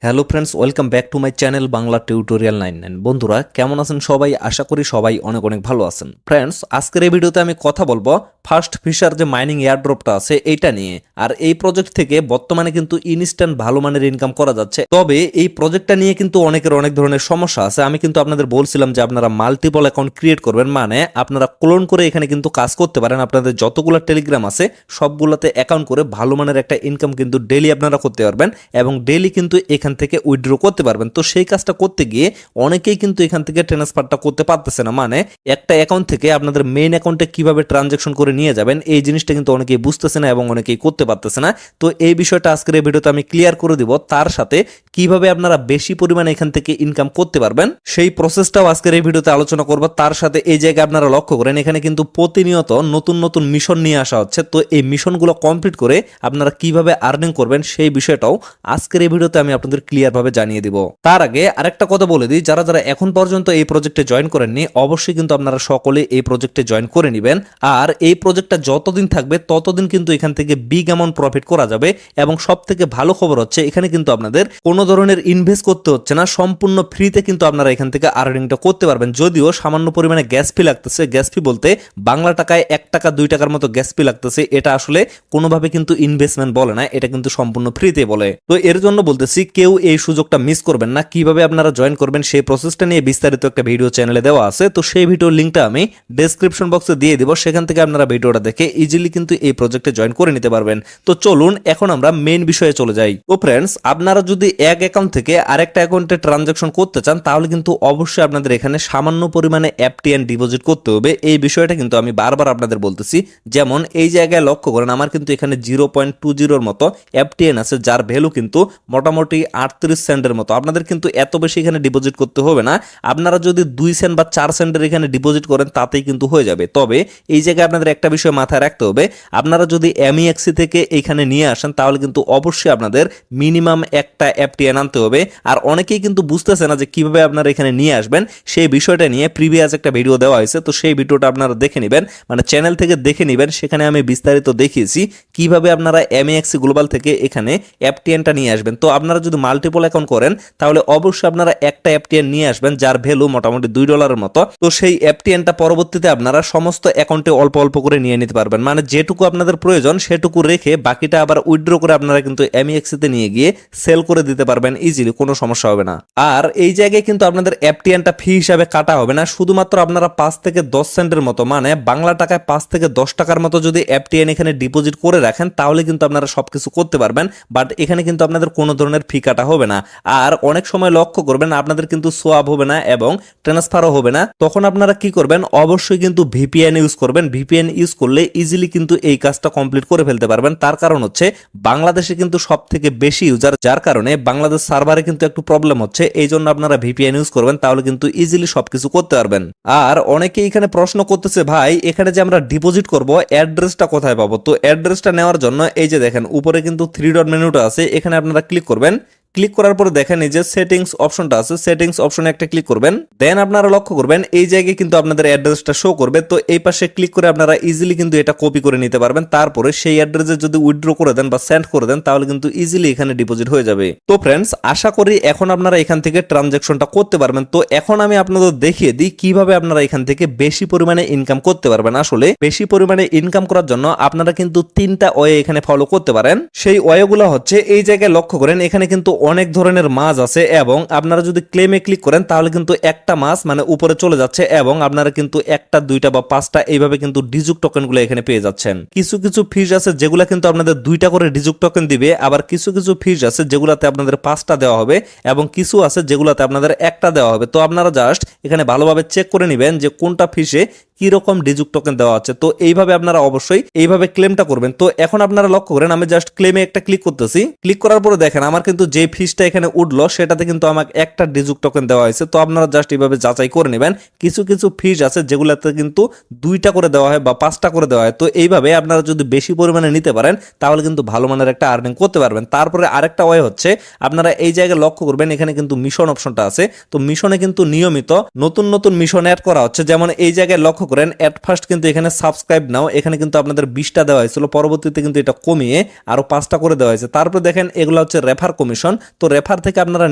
Hello friends, welcome back to my channel Bangla tutorial 99। বন্ধুরা কেমন আছেন সবাই? আশা করি সবাই অনেক অনেক ভালো আছেন। ফ্রেন্ডস, আজকের এই ভিডিওতে আমি কথা বলবো ফার্স্ট ফিশার যে মাইনিং এয়ারড্রপটা আছে এইটা নিয়ে। আর এই প্রজেক্ট থেকে বর্তমানে কিন্তু ইনস্ট্যান্ট ভালো মানের ইনকাম করা যাচ্ছে। তবে এই প্রজেক্টটা নিয়ে কিন্তু অনেকের অনেক ধরনের সমস্যা আছে। আমি কিন্তু আপনাদের বলছিলাম যে আপনারা মাল্টিপল অ্যাকাউন্ট ক্রিয়েট করবেন, মানে আপনারা ক্লোন করে এখানে কিন্তু কাজ করতে পারেন। আপনাদের যতগুলো টেলিগ্রাম আছে সবগুলোতে অ্যাকাউন্ট করে ভালো মানের একটা ইনকাম কিন্তু ডেইলি আপনারা করতে পারবেন এবং ডেইলি কিন্তু এখান থেকে উইথড্র করতে পারবেন। তো সেই কাজটা করতে গিয়ে অনেকেই কিন্তু এখান থেকে ট্রান্সফারটা করতে পারতেছে না, মানে একটা অ্যাকাউন্ট থেকে আপনাদের মেইন অ্যাকাউন্টে কিভাবে ট্রানজাকশন করে নিয়ে যাবেন এই জিনিসটা কিন্তু অনেকেই বুঝতেছে না এবং অনেকেই করতে পারতেছে না। তো এই বিষয়টা আজকের এই ভিডিওতে আমি ক্লিয়ার করে দিব, তার সাথে কিভাবে আপনারা বেশি পরিমাণে এখান থেকে ইনকাম করতে পারবেন সেই প্রসেসটাও আজকের এই ভিডিওতে আলোচনা করব। তার সাথে এই জায়গায় আপনারা লক্ষ্য করেন এখানে কিন্তু প্রতিনিয়ত নতুন নতুন মিশন নিয়ে আসা হচ্ছে। তো এই মিশনগুলো কমপ্লিট করে আপনারা কিভাবে আর্নিং করবেন সেই বিষয়টাও আজকের এই ভিডিওতে আমি আপনাদের ক্লিয়ার ভাবে জানিয়ে দিব। তার আগে আরেকটা কথা বলে দিই, যারা যারা এখন পর্যন্ত এই প্রজেক্টে জয়েন করেননি অবশ্যই কিন্তু আপনারা সকলে এই প্রজেক্টে জয়েন করে নেবেন। আর এই প্রজেক্টটা যতদিন থাকবে ততদিন কিন্তু এখান থেকে বিগ অ্যামাউন্ট প্রফিট করা যাবে। এবং সব থেকে ভালো খবর হচ্ছে এখানে কিন্তু আপনাদের কোনো ধরনের ইনভেস্ট করতে হচ্ছে না, সম্পূর্ণ ফ্রিতে কিন্তু আপনারা এখান থেকে আর্নিংটা করতে পারবেন। যদিও সামান্য পরিমাণে গ্যাস ফি লাগতেছে, গ্যাস ফি বলতে বাংলা টাকায় 1 টাকা 2 টাকার মতো গ্যাস ফি লাগতেছে। এটা আসলে কোনোভাবে কিন্তু ইনভেস্টমেন্ট বলে না, এটা কিন্তু সম্পূর্ণ ফ্রিতে বলে। তো এর জন্য বলতেছি কেউ এই সুযোগটা মিস করবেন না। কিভাবে আপনারা জয়েন করবেন সেই প্রসেসটা নিয়ে বিস্তারিত একটা ভিডিও চ্যানেলে দেওয়া আছে। তো সেই ভিডিওর লিঙ্কটা আমি ডেসক্রিপশন বক্সে দিয়ে দিব, সেখান থেকে আপনারা ভিডিওটা দেখে ইজিলি কিন্তু এই প্রজেক্টে জয়েন করে নিতে পারবেন। তো চলুন এখন আমরা মেইন বিষয়ে চলে যাই। তো ফ্রেন্ডস, আপনারা যদি এক অ্যাকাউন্ট থেকে আরেকটা অ্যাকাউন্টে ট্রানজাকশন করতে চান তাহলে কিন্তু অবশ্যই আপনাদের এখানে সামান্য পরিমাণে এফটিএন ডিপোজিট করতে হবে। এই বিষয়টা কিন্তু আমি বারবার আপনাদের বলতেছি। যেমন এই জায়গায় লক্ষ্য করেন আমার কিন্তু এখানে 0.20 মতো এফটিএন আছে, যার ভ্যালু কিন্তু মোটামুটি 38 সেন্টের মতো। আপনাদের কিন্তু এত বেশি এখানে ডিপোজিট করতে হবে না। আপনারা যদি 2 সেন্ট বা 4 সেন্টের এখানে ডিপোজিট করেন তাতেই কিন্তু হয়ে যাবে। তবে এই জায়গায় আপনাদের একটা বিষয় মাথায় রাখতে হবে, আপনারা যদি এমইএক্সি থেকে এখানে নিয়ে আসেন তাহলে কিন্তু অবশ্যই আপনাদের মিনিমাম একটা এফটিএন আনতে হবে। আর অনেকেই কিন্তু বুঝতেছে না যে কিভাবে আপনারা এখানে নিয়ে আসবেন সেই বিষয়টা নিয়ে প্রিভিয়াস একটা ভিডিও দেওয়া হয়েছে। তো সেই ভিডিওটা আপনারা দেখে নেবেন, মানে চ্যানেল থেকে দেখে নেবেন। সেখানে আমি বিস্তারিত দেখিয়েছি কিভাবে আপনারা এমইএক্সি গ্লোবাল থেকে এখানে এফটিএনটা নিয়ে আসবেন। তো আপনারা যদি মাল্টিপল অ্যাকাউন্ট করেন তাহলে অবশ্যই আপনারা একটা এফটিএন নিয়ে আসবেন যার ভ্যালু মোটামুটি $2 মতো। তো সেই এফটিএনটা পরবর্তীতে আপনারা সমস্ত অ্যাকাউন্টে অল্প অল্প করে নিয়ে নিতে পারবেন, মানে যেটুকু আপনাদের প্রয়োজন সেটুকু রেখে বাকিটা আবার উইথড্র করে আপনারা কিন্তু এমইএক্সিতে নিয়ে গিয়ে সেল করে দিতে পারবেন ইজিলি, কোনো সমস্যা হবে না। আর এই জায়গায় কিন্তু আপনাদের এফটিএনটা ফি হিসাবে কাটা হবে না, শুধুমাত্র আপনারা 5 থেকে 10 সেন্টের মতো, মানে বাংলা টাকায় 5 থেকে 10 টাকার মতো যদি এফটিএন এখানে ডিপোজিট করে রাখেন তাহলে কিন্তু আপনারা সবকিছু করতে পারবেন। বাট এখানে কিন্তু আপনাদের কোনো ধরনের ফি কাটা হবে না। আর অনেক সময় লক্ষ্য করবেন আপনাদের কিন্তু সোয়াপ হবে না এবং ট্রান্সফারও হবে না। তখন আপনারা কি করবেন, অবশ্যই কিন্তু ভিপিএন ইউজ করবেন। ভিপিএন ইউজ করলে ইজিলি কিন্তু এই কাজটা কমপ্লিট করে ফেলতে পারবেন। তার কারণ হচ্ছে বাংলাদেশে কিন্তু সব থেকে বেশি ইউজার, যার কারণে বাংলাদেশ সার্ভারে কিন্তু একটু প্রবলেম হচ্ছে। এই জন্য আপনারা ভিপিএন ইউজ করবেন, তাহলে কিন্তু ইজিলি সবকিছু করতে পারবেন। আর অনেকেই এখানে প্রশ্ন করতেছে, ভাই এখানে যে আমরা ডিপোজিট করব অ্যাড্রেসটা কোথায় পাবো? তো অ্যাড্রেসটা নেওয়ার জন্য এই যে দেখেন উপরে কিন্তু 3 ডট মেনুটা আছে, এখানে আপনারা ক্লিক করবেন। ক্লিক করার পরে দেখেন এই যে সেটিংস অপশনটা আছে, সেটিংস অপশনে একটা ক্লিক করবেন। দেন আপনারা লক্ষ্য করবেন এই জায়গায় কিন্তু আপনাদের অ্যাড্রেসটা শো করবে। তো এই পাশে ক্লিক করে আপনারা ইজিলি কিন্তু এটা কপি করে নিতে পারবেন। তারপরে সেই অ্যাড্রেসে যদি উইথড্র করে দেন বা সেন্ড করে দেন তাহলে কিন্তু ইজিলি এখানে ডিপোজিট হয়ে যাবে। তো ফ্রেন্ডস, আশা করি এখন আপনারা এখান থেকে ট্রানজাকশনটা করতে পারবেন। তো এখন আমি আপনাদের দেখিয়ে দিই কিভাবে আপনারা এখান থেকে বেশি পরিমাণে ইনকাম করতে পারবেন। আসলে বেশি পরিমাণে ইনকাম করার জন্য আপনারা কিন্তু 3টা ওয়ে এখানে ফলো করতে পারেন। সেই ওয়েগুলো হচ্ছে এই জায়গায় লক্ষ্য করেন এখানে কিন্তু অনেক ধরনের মাছ আছে এবং আপনারা যদি ক্লেমে ক্লিক করেন তাহলে কিন্তু একটা মাছ মানে উপরে চলে যাচ্ছে এবং আপনারা কিন্তু 1টা 2টা বা 5টা এইভাবে কিন্তু ডিজুক টোকেনগুলো এখানে পেয়ে যাচ্ছেন। কিছু কিছু ফিশ আছে যেগুলো কিন্তু আপনাদের 2টা করে ডিজুক টোকেন দিবে, আবার কিছু কিছু ফিশ আছে যেগুলোতে আপনাদের 5টা দেওয়া হবে এবং কিছু আছে যেগুলোতে আপনাদের 1টা দেওয়া হবে। তো আপনারা জাস্ট এখানে ভালোভাবে চেক করে নেবেন যে কোনটা ফিশে কি রকম ডিজুক টোকেন দেওয়া আছে। তো এইভাবে আপনারা অবশ্যই এইভাবে ক্লেমটা করবেন। তো এখন আপনারা লক্ষ্য করেন আমি জাস্ট ক্লেমে একটা ক্লিক করতেছি। ক্লিক করার পরে দেখেন আমার কিন্তু যে ফিশটা এখানে উঠলো সেটাতে কিন্তু আমাকে একটা ডিজুক টোকেন দেওয়া হয়েছে। তো আপনারা জাস্ট এইভাবে যাচাই করে নেবেন। কিছু কিছু ফিশ আছে যেগুলোতে কিন্তু 2টা করে দেওয়া হয় বা 5টা করে দেওয়া হয়। তো এইভাবে আপনারা যদি বেশি পরিমাণে নিতে পারেন তাহলে কিন্তু ভালো মানের একটা আর্নিং করতে পারবেন। তারপরে আরেকটা ওয়ে হচ্ছে আপনারা এই জায়গায় লক্ষ্য করবেন এখানে কিন্তু মিশন অপশনটা আছে। তো মিশনে কিন্তু নিয়মিত নতুন নতুন মিশন অ্যাড করা হচ্ছে। যেমন এই জায়গায় লক্ষ্য করেন এট ফার্স্ট কিন্তু এখানে সাবস্ক্রাইব নাও এখানে কিন্তু আপনাদের 20টা দেওয়া হয়েছিল, পরবর্তীতে কিন্তু এটা কমিয়ে আরো 5টা করে দেওয়া হয়েছে। তারপরে দেখেন এগুলো হচ্ছে রেফার কমিশন, তো রেফার থেকে আপনারা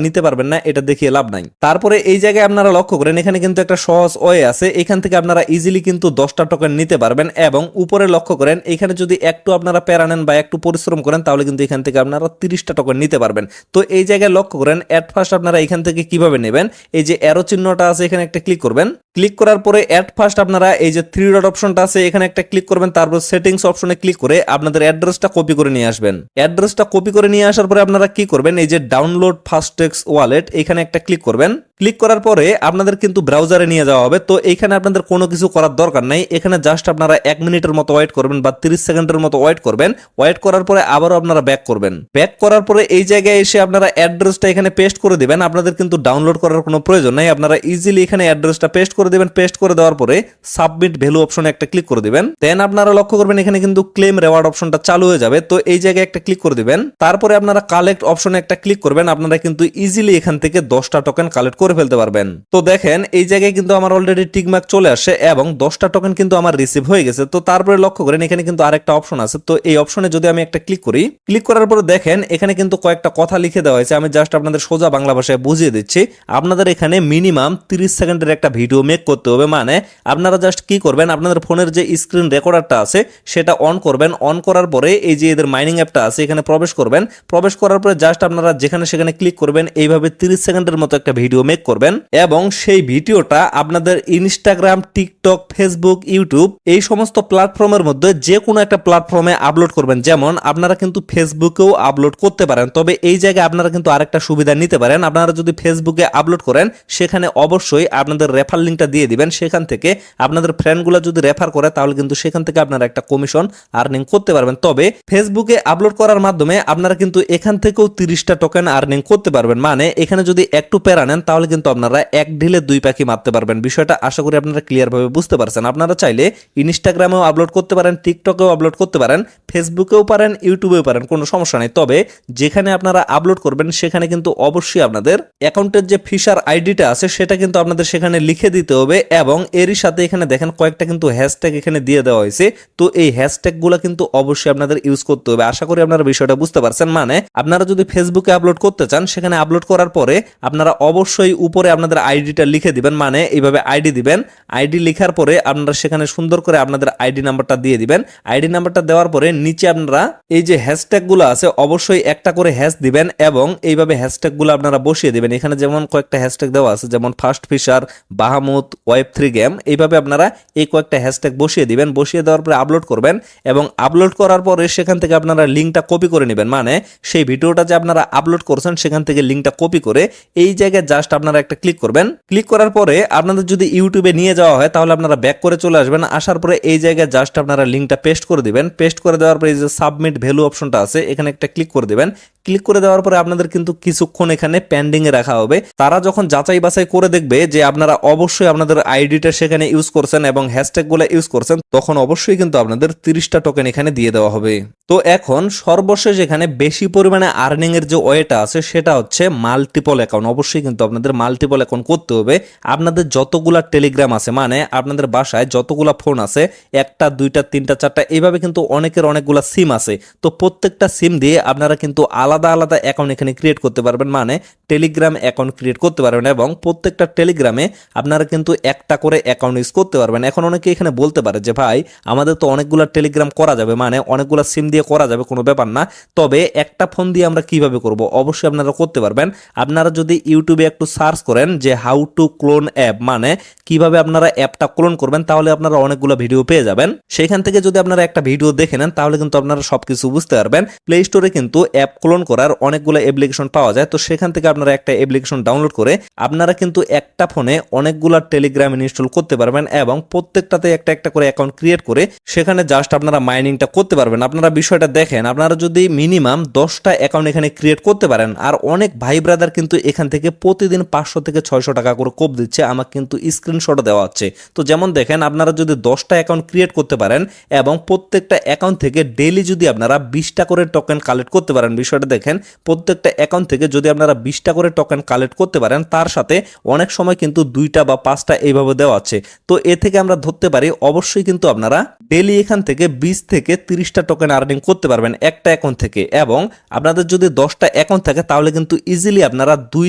নিতে পারবেন না, এটা দেখিয়ে লাভ নাই। তারপরে এই জায়গায় আপনারা লক্ষ্য করেন এখানে কিন্তু একটা সহজ ওয়ে আছে, এখান থেকে আপনারা ইজিলি কিন্তু 10টা টোকেন নিতে পারবেন। এবং উপরে লক্ষ্য করেন এখানে যদি একটু আপনারা প্যারা নেন বা একটু পরিশ্রম করেন তাহলে কিন্তু এখান থেকে আপনারা 30টা টোকেন নিতে পারবেন। তো এই জায়গায় লক্ষ্য করেন এট ফার্স্ট আপনারা এখান থেকে কিভাবে নেবেন, এই যে অ্যারো চিহ্নটা আছে এখানে একটা ক্লিক করবেন, ক্লিক করার পরে এট ফার্স্ট আপনারা এই যে 3 ডট অপশনটা আছে এখানে একটা ক্লিক করবেন, তারপর সেটিংস অপশনে ক্লিক করে আপনাদের অ্যাড্রেসটা কপি করে নিয়ে আসবেন। অ্যাড্রেসটা কপি করে নিয়ে আসার পরে আপনারা কি করবেন, এই যে ডাউনলোড ফাস্টেক্স ওয়ালেট এখানে একটা ক্লিক করবেন। ক্লিক করার পরে আপনাদের কিন্তু ব্রাউজারে নিয়ে যাওয়া হবে, তো এখানে আপনাদের কোনো কিছু করার দরকার নাই, এখানে জাস্ট আপনারা 1 মিনিটের মতো ওয়েট করবেন বা 30 সেকেন্ডের মতো ওয়েট করবেন। ওয়েট করার পরে আবারও আপনারা ব্যাক করবেন। ব্যাক করার পরে এই জায়গায় এসে আপনারা অ্যাড্রেসটা এখানে পেস্ট করে দিবেন, আপনাদের কিন্তু ডাউনলোড করার কোনো প্রয়োজন নাই, আপনারা ইজিলি এখানে অ্যাড্রেসটা পেস্ট করে দিবেন। পেস্ট করে দেওয়ার পরে সাবমিট ভ্যালু অপশনে একটা ক্লিক করে দিবেন। দেন আপনারা লক্ষ্য করবেন এখানে কিন্তু ক্লেম রেওয়ার্ড অপশনটা চালু হয়ে যাবে, তো এই জায়গায় একটা ক্লিক করে দিবেন। তারপরে আপনারা কালেক্ট অপশনে একটা ক্লিক করবেন, আপনারা কিন্তু ইজিলি এখান থেকে 10টা টোকেন কালেক্ট করে ফেলতে পারবেন। তো দেখেন এই জায়গায় কিন্তু আমার অলরেডি টিকমার্ক চলে আসে এবং 10টা টোকেন কিন্তু আমার রিসিভ হয়ে গেছে। তো তারপরে লক্ষ্য করেন এখানে কিন্তু আরেকটা অপশন আছে, তো এই অপশনে যদি আমি একটা ক্লিক করি, ক্লিক করার পরে দেখেন এখানে কিন্তু কয়েকটা কথা লিখে দেওয়া হয়েছে, আমি জাস্ট আপনাদের সোজা বাংলা ভাষায় বুঝিয়ে দিচ্ছি। আপনাদের এখানে মিনিমাম 30 সেকেন্ডের একটা ভিডিও মেক করতে হবে, মানে আপনারা জাস্ট কি করবেন, আপনাদের ফোনের যে স্ক্রিন রেকর্ডারটা আছে সেটা অন করবেন। অন করার পরে এই যে এদের মাইনিং অ্যাপটা আছে এখানে প্রবেশ করবেন। প্রবেশ করার পরে জাস্ট আপনারা যেখানে সেখানে ক্লিক করবেন, এইভাবে 30 সেকেন্ডের মতো একটা ভিডিও মেক করবেন এবং সেই ভিডিওটা আপনাদের ইনস্টাগ্রাম, টিকটক, ফেসবুক, ইউটিউব এই সমস্ত প্ল্যাটফর্মের মধ্যে যে কোনো একটা প্ল্যাটফর্মে আপলোড করবেন। যেমন আপনারা কিন্তু ফেসবুকেও আপলোড করতে পারেন, তবে এই জায়গায় আপনারা কিন্তু আরেকটা সুবিধা নিতে পারেন। আপনারা যদি ফেসবুকে আপলোড করেন সেখানে অবশ্যই আপনাদের রেফার লিঙ্কটা দিয়ে দিবেন, সেখান থেকে আপনাদের ফ্রেন্ডগুলো যদি রেফার করে তাহলে কিন্তু সেখান থেকে আপনারা একটা কমিশন আর্নিং করতে পারবেন। তবে ফেসবুকে আপলোড করার মাধ্যমে আপনারা কিন্তু এখান থেকেও 30টা টোকেন আর্নিং করতে পারবেন, মানে এখানে যদি একটু প্যারা নেন তাহলে কিন্তু আপনারা এক ঢিলে 2 পাখি মারতে পারবেন। বিষয়টা আশা করি আপনারা ক্লিয়ার ভাবে বুঝতে পারছেন। আপনারা চাইলে ইনস্টাগ্রামেও আপলোড করতে পারেন, টিকটকেও আপলোড করতে পারেন, ফেসবুকেও পারেন, ইউটিউবেও পারেন, কোনো সমস্যা নেই। তবে যেখানে আপনারা আপলোড করবেন সেখানে কিন্তু অবশ্যই আপনাদের অ্যাকাউন্টের যে ফিশার আইডিটা আছে সেটা কিন্তু আপনাদের সেখানে লিখে দিতে হবে এবং এরই সাথে এখানে দেখেন কয়েকটা কিন্তু হ্যাশট্যাগ এখানে দিয়ে দেওয়া হয়েছে, তো এই হ্যাশট্যাগুলো কিন্তু অবশ্যই আপনাদের ইউজ করতে হবে। আশা করি আপনারা বিষয়টা বুঝতে পারছেন। মানে আপনারা যদি ফেসবুকে আপলোড করতে চান সেখানে আপলোড করার পরে আপনারা অবশ্যই উপরে আপনাদের আইডিটা লিখে দিবেন, মানে এইভাবে আইডি দিবেন। আইডি লেখার পরে আপনারা সেখানে সুন্দর করে আপনাদের আইডি নাম্বারটা দিয়ে দিবেন। আইডি নাম্বারটা দেওয়ার পরে নিচে আপনারা এই যে হ্যাশট্যাগুলো আছে অবশ্যই একটা করে হ্যাশ দিবেন এবং এইভাবে হ্যাশট্যাগুলো আপনারা বসিয়ে দিবেন। এখানে যেমন কয়েকটা হ্যাশট্যাগ দেওয়া আছে, যেমন ফার্স্ট ফিশার, বাহামুত, ওয়েব3 গেম, এইভাবে আপনারা এই কয়েকটা হ্যাশট্যাগ বসিয়ে দিবেন। বসিয়ে দেওয়ার পরে আপলোড করবেন এবং আপলোড করার পরে সেখান থেকে আপনারা লিঙ্কটা কপি করে নেবেন, মানে সেই ভিডিওটা যে আপনারা আপলোড করছেন সেখান থেকে লিঙ্কটা কপি করে এই জায়গায় জাস্ট আপনারা একটা ক্লিক করবেন। ক্লিক করার পরে আপনাদের যদি ইউটিউবে নিয়ে যাওয়া হয় তাহলে আপনারা ব্যাক করে চলে আসবেন। আসার পরে এই জায়গায় জাস্ট আপনারা লিঙ্কটা পেস্ট করে দিবেন। পেস্ট করে দেওয়ার পরে এই যে সাবমিট ভ্যালু অপশনটা আছে এখানে একটা ক্লিক করে দিবেন। ক্লিক করে দেওয়ার পরে আপনাদের কিন্তু কিছুক্ষণ এখানে পেন্ডিং এ রাখা হবে। তারা যখন যাচাই বাছাই করে দেখবে যে আপনারা অবশ্যই আপনাদের আইডিটা সেখানে ইউজ করছেন এবং হ্যাশট্যাগুলো ইউজ করছেন, তখন অবশ্যই কিন্তু আপনাদের 30টা টোকেন এখানে দিয়ে দেওয়া হবে। তো এখন সর্বশেষ এখানে বেশি পরিমাণে আর্নিং এর যে ওয়েটা আছে সেটা হচ্ছে মাল্টিপল অ্যাকাউন্ট। অবশ্যই কিন্তু আপনাদের মাল্টিপল অ্যাকাউন্ট করতে হবে। আপনাদের যতগুলা টেলিগ্রাম আছে, মানে আপনাদের বাসায় যতগুলা ফোন আছে, 1টা 2টা 3টা 4টা এইভাবে কিন্তু অনেকের অনেকগুলা সিম আছে, তো প্রত্যেকটা সিম দিয়ে আপনারা কিন্তু আলাদা আলাদা অ্যাকাউন্ট এখানে ক্রিয়েট করতে পারবেন, মানে টেলিগ্রাম অ্যাকাউন্ট ক্রিয়েট করতে পারবেন এবং প্রত্যেকটা টেলিগ্রামে আপনারা কিন্তু একটা করে অ্যাকাউন্ট ইউজ করতে পারবেন। এখন অনেকে এখানে বলতে পারে যে ভাই আমাদের তো অনেকগুলো টেলিগ্রাম করা যাবে, মানে অনেকগুলো সিম দিয়ে করা যাবে, কোনো ব্যাপার না। তবে একটা ফোন দিয়ে আমরা কিভাবে করব, অবশ্যই আপনারা করতে পারবেন। আপনারা যদি ইউটিউবে একটু সার্চ করেন যে হাউ টু ক্লোন অ্যাপ, মানে কিভাবে আপনারা অ্যাপটা ক্লোন করবেন, তাহলে আপনারা অনেকগুলো ভিডিও পেয়ে যাবেন। সেখান থেকে যদি আপনারা একটা ভিডিও দেখে নেন তাহলে কিন্তু আপনারা সবকিছু বুঝতে পারবেন। প্লে স্টোরে কিন্তু অ্যাপ ক্লোন করার অনেকগুলো অ্যাপ্লিকেশন পাওয়া যায়, তো সেখান থেকে আপনারা একটা অ্যাপ্লিকেশন ডাউনলোড করে আপনারা কিন্তু একটা ফোনে অনেকগুলো টেলিগ্রাম ইনস্টল করতে পারবেন এবং প্রত্যেকটাতে একটা একটা করে অ্যাকাউন্ট ক্রিয়েট করে সেখানে জাস্ট আপনারা মাইনিংটা করতে পারবেন। আপনারা বিষয়টা দেখেন, আপনারা যদি মিনিমাম 10টা অ্যাকাউন্ট এখানে ক্রিয়েট করতে পারেন, আর অনেক ভাই ব্রাদার কিন্তু এখান থেকে প্রতিদিন 500 থেকে 600 টাকা করে কোপ দিচ্ছে, আমাকে কিন্তু স্ক্রিনশট দেওয়া হচ্ছে। তো যেমন দেখেন আপনারা যদি 10টা অ্যাকাউন্ট ক্রিয়েট করতে পারেন এবং প্রত্যেকটা অ্যাকাউন্ট থেকে ডেইলি যদি আপনারা 20টা করে টোকেন কালেক্ট করতে পারেন, বিষয়টা দেখেন, প্রত্যেকটা অ্যাকাউন্ট থেকে যদি আপনারা 20টা করে টোকেন কালেক্ট করতে পারেন, তার সাথে অনেক সময় কিন্তু 2টা বা 5টা এইভাবে দেওয়া আছে। তো এ থেকে আমরা ধরতে পারি অবশ্যই কিন্তু আপনারা ডেইলি এখান থেকে 20 থেকে 30টা টোকেন আর্নিং করতে পারবেন একটা অ্যাকাউন্ট থেকে, এবং আপনাদের যদি 10টা অ্যাকাউন্ট থাকে তাহলে কিন্তু ইজিলি আপনারা 2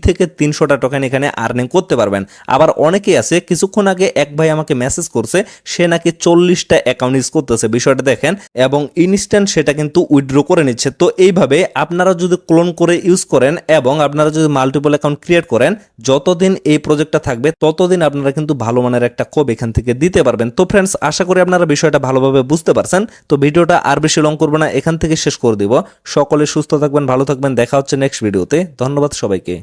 থেকে 300টা টোকেন এখানে আর্নিং করতে পারবেন। আবার অনেকেই আছে, কিছুক্ষণ আগে এক ভাই আমাকে মেসেজ করছে, সে নাকি 40টা অ্যাকাউন্ট ইউজ করতেছে, বিষয়টা দেখেন, এবং ইনস্ট্যান্ট সেটা কিন্তু উইথড্র করে নিচ্ছে। তো এইভাবে আপনারা যদি ক্লোন করে ইউজ করেন এবং আপনারা যদি মাল্টিপল অ্যাকাউন্ট ক্রিয়েট করেন, যতদিন এই প্রজেক্টটা থাকবে ততদিন আপনারা কিন্তু ভালো মানের একটা কোব এখান থেকে দিতে পারবেন। তো ফ্রেন্ডস, আশা করি আপনারা বিষয়টা ভালোভাবে বুঝতে পারছেন। তো ভিডিওটা আর বেশি লং করবো না, এখান থেকে শেষ করে দিব। সকলে সুস্থ থাকবেন, ভালো থাকবেন, দেখা হচ্ছে নেক্সট ভিডিওতে। ধন্যবাদ সবাইকে।